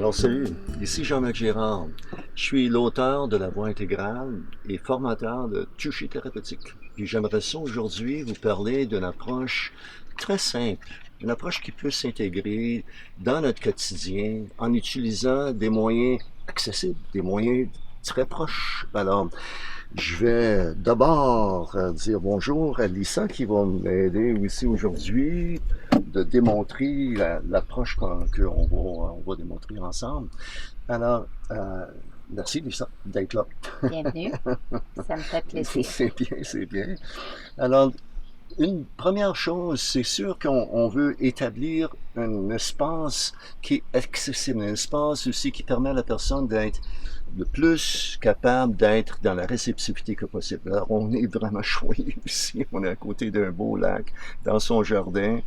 Alors salut, ici Jean-Marc Gérard. Je suis l'auteur de La Voix intégrale et formateur de toucher thérapeutique. Puis j'aimerais ça aujourd'hui vous parler d'une approche très simple, une approche qui peut s'intégrer dans notre quotidien en utilisant des moyens accessibles, des moyens très proches. Alors, je vais d'abord dire bonjour à Lisa qui va m'aider aussi aujourd'hui de démontrer l'approche on va démontrer ensemble. Alors, merci Lisa d'être là. Bienvenue, ça me fait plaisir. C'est bien, c'est bien. Alors, une première chose, c'est sûr qu'on veut établir un espace qui est accessible, un espace aussi qui permet à la personne d'être le plus capable d'être dans la réceptivité que possible. Alors, on est vraiment choyé ici. On est à côté d'un beau lac, dans son jardin.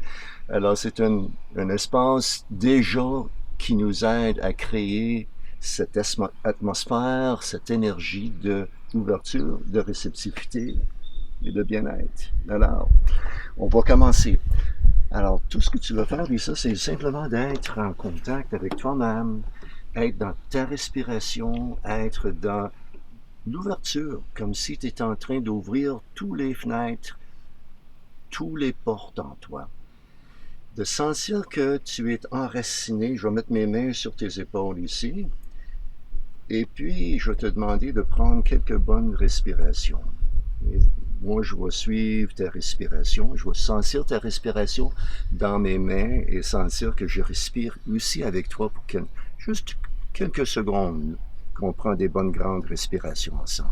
Alors, c'est un espace déjà qui nous aide à créer cette atmosphère, cette énergie d'ouverture, de réceptivité et de bien-être. Alors, on va commencer. Alors, tout ce que tu vas faire, Lisa, c'est simplement d'être en contact avec toi-même, être dans ta respiration, être dans l'ouverture, comme si tu étais en train d'ouvrir tous les fenêtres, tous les portes en toi. De sentir que tu es enraciné, je vais mettre mes mains sur tes épaules ici, et puis je vais te demander de prendre quelques bonnes respirations. Et moi, je vais suivre ta respiration, je vais sentir ta respiration dans mes mains et sentir que je respire aussi avec toi pour juste quelques secondes qu'on prend des bonnes grandes respirations ensemble.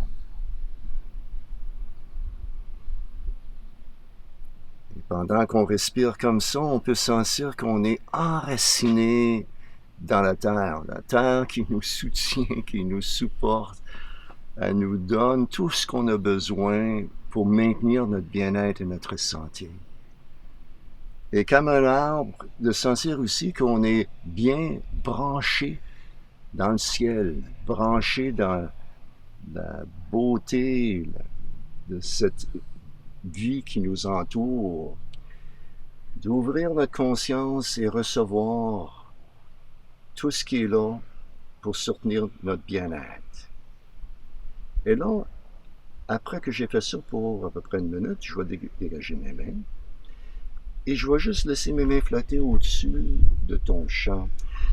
Et pendant qu'on respire comme ça, on peut sentir qu'on est enraciné dans la terre qui nous soutient, qui nous supporte, elle nous donne tout ce qu'on a besoin pour maintenir notre bien-être et notre santé. Et comme un arbre, de sentir aussi qu'on est bien branché dans le ciel, branché dans la beauté de cette vie qui nous entoure, d'ouvrir notre conscience et recevoir tout ce qui est là pour soutenir notre bien-être. Et là, après que j'ai fait ça pour à peu près une minute, je vais dégager mes mains et je vais juste laisser mes mains flotter au-dessus de ton champ.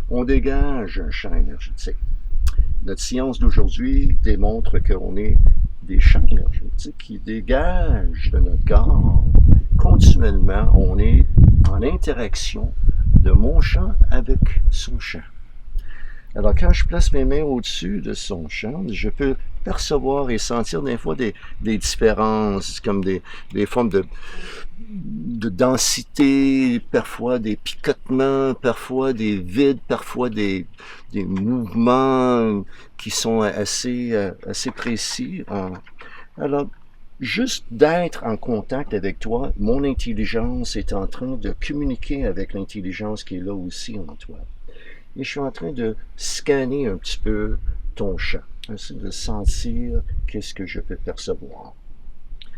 On dégage un champ énergétique. Notre science d'aujourd'hui démontre qu'on est des champs énergétiques qui dégagent de notre corps continuellement. On est en interaction de mon champ avec son champ. Alors, quand je place mes mains au-dessus de son champ, je peux percevoir et sentir des fois des différences, comme des formes de densité, parfois des picotements, parfois des vides, parfois des mouvements qui sont assez précis. Alors, juste d'être en contact avec toi, mon intelligence est en train de communiquer avec l'intelligence qui est là aussi en toi. Et je suis en train de scanner un petit peu ton champ, de sentir qu'est-ce que je peux percevoir.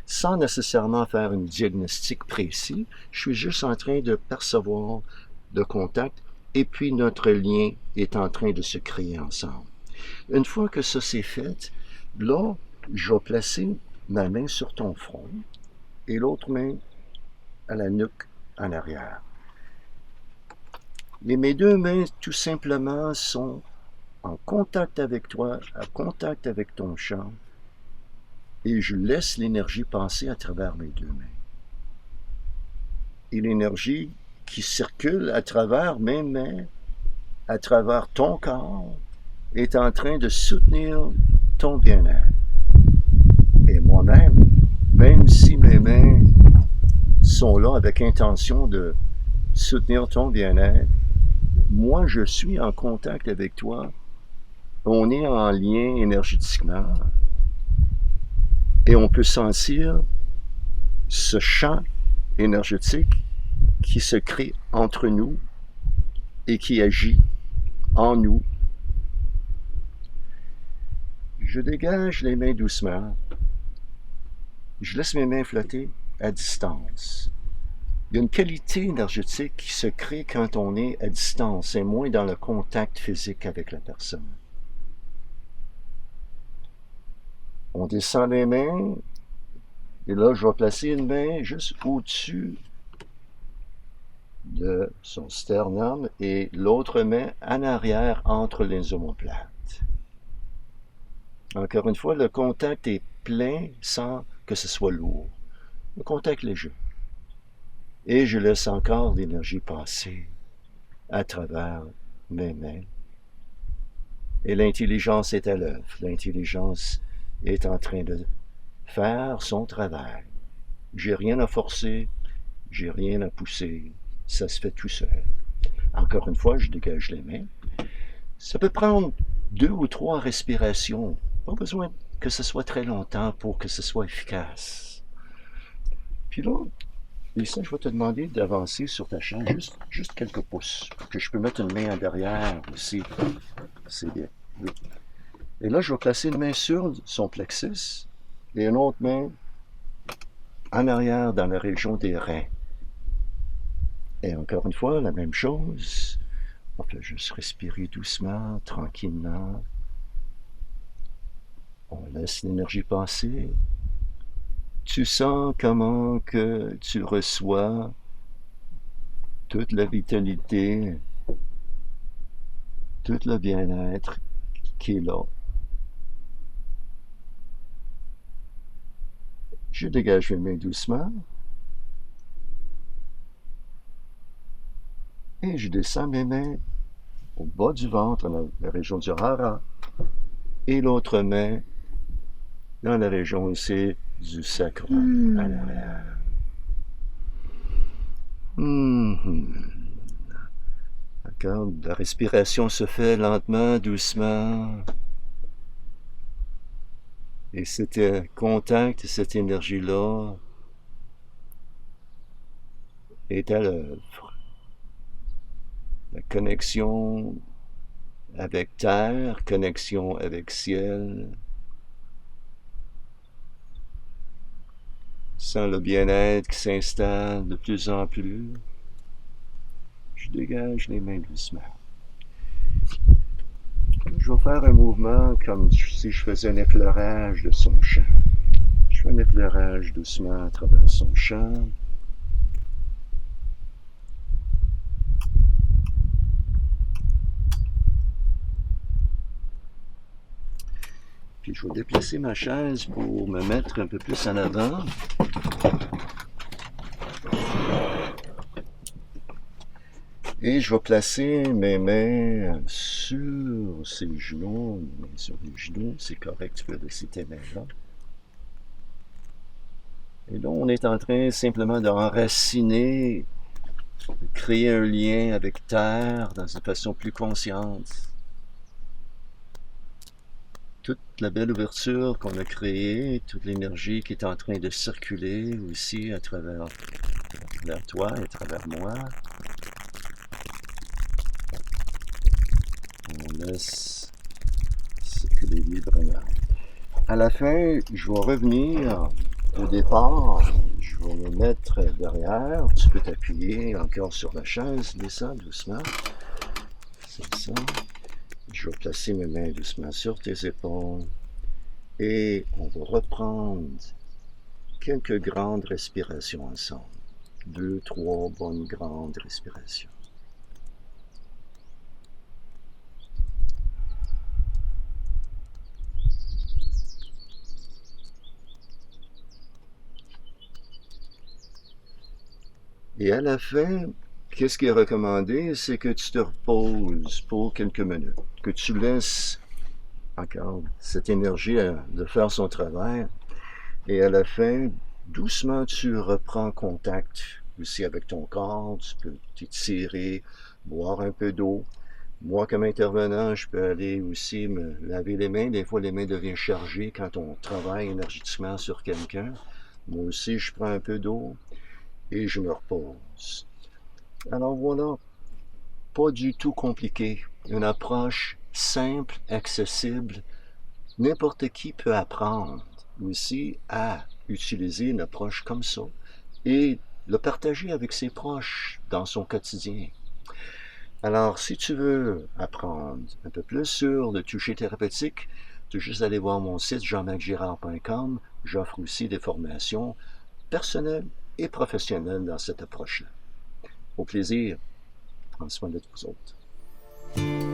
Sans nécessairement faire un diagnostic précis, je suis juste en train de percevoir le contact et puis notre lien est en train de se créer ensemble. Une fois que ça c'est fait, là, je vais placer ma main sur ton front et l'autre main à la nuque en arrière. Et mes deux mains, tout simplement, sont en contact avec toi, en contact avec ton champ, et je laisse l'énergie passer à travers mes deux mains. Et l'énergie qui circule à travers mes mains, à travers ton corps, est en train de soutenir ton bien-être. Et moi-même, même si mes mains sont là avec intention de soutenir ton bien-être, moi, je suis en contact avec toi. On est en lien énergétiquement. Et on peut sentir ce champ énergétique qui se crée entre nous et qui agit en nous. Je dégage les mains doucement. Je laisse mes mains flotter à distance. Il y a une qualité énergétique qui se crée quand on est à distance et moins dans le contact physique avec la personne. On descend les mains, et là, je vais placer une main juste au-dessus de son sternum et l'autre main en arrière entre les omoplates. Encore une fois, le contact est plein sans que ce soit lourd. Le contact léger. Et je laisse encore l'énergie passer à travers mes mains. Et l'intelligence est à l'œuvre. L'intelligence est en train de faire son travail. J'ai rien à forcer, j'ai rien à pousser. Ça se fait tout seul. Encore une fois, je dégage les mains. Ça peut prendre 2 ou 3 respirations. Pas besoin que ce soit très longtemps pour que ce soit efficace. Puis là, Lisa, je vais te demander d'avancer sur ta chaise juste quelques pouces, pour que je peux mettre une main en derrière aussi. C'est bien. Oui. Et là, je vais placer une main sur son plexus et une autre main en arrière dans la région des reins. Et encore une fois, la même chose. On fait juste respirer doucement, tranquillement. On laisse l'énergie passer. Tu sens comment que tu reçois toute la vitalité, tout le bien-être qui est là. Je dégage mes mains doucement. Et je descends mes mains au bas du ventre, dans la région du hara. Et l'autre main dans la région aussi du sacrum à l'arrière. D'accord, la respiration se fait lentement, doucement. Et cet contact, cette énergie-là est à l'œuvre. La connexion avec terre, connexion avec ciel, sans le bien-être qui s'installe de plus en plus. Je dégage les mains doucement. Je vais faire un mouvement comme si je faisais un éclairage de son champ. Je fais un éclairage doucement à travers son champ. Puis je vais déplacer ma chaise pour me mettre un peu plus en avant. Et je vais placer mes mains sur ses genoux, sur les genoux, c'est correct, tu peux laisser tes mains là. Et là, on est en train simplement d'enraciner, de créer un lien avec terre dans une façon plus consciente. Toute la belle ouverture qu'on a créée, toute l'énergie qui est en train de circuler aussi à travers toi et à travers moi. On laisse circuler librement. À la fin, je vais revenir au départ. Je vais me mettre derrière. Tu peux t'appuyer encore sur la chaise. Descends doucement. C'est ça. Je vais placer mes mains doucement sur tes épaules. Et on va reprendre quelques grandes respirations ensemble. 2, 3 bonnes grandes respirations. Et à la fin, qu'est-ce qui est recommandé? C'est que tu te reposes pour quelques minutes, que tu laisses encore cette énergie de faire son travail. Et à la fin, doucement, tu reprends contact aussi avec ton corps. Tu peux t'étirer, boire un peu d'eau. Moi, comme intervenant, je peux aller aussi me laver les mains. Des fois, les mains deviennent chargées quand on travaille énergétiquement sur quelqu'un. Moi aussi, je prends un peu d'eau et je me repose. Alors voilà, pas du tout compliqué. Une approche simple, accessible. N'importe qui peut apprendre aussi à utiliser une approche comme ça et le partager avec ses proches dans son quotidien. Alors, si tu veux apprendre un peu plus sur le toucher thérapeutique, tu as juste aller voir mon site jeanmarcgirard.com. J'offre aussi des formations personnelles et professionnelles dans cette approche-là. Au plaisir, prends soin de vous autres.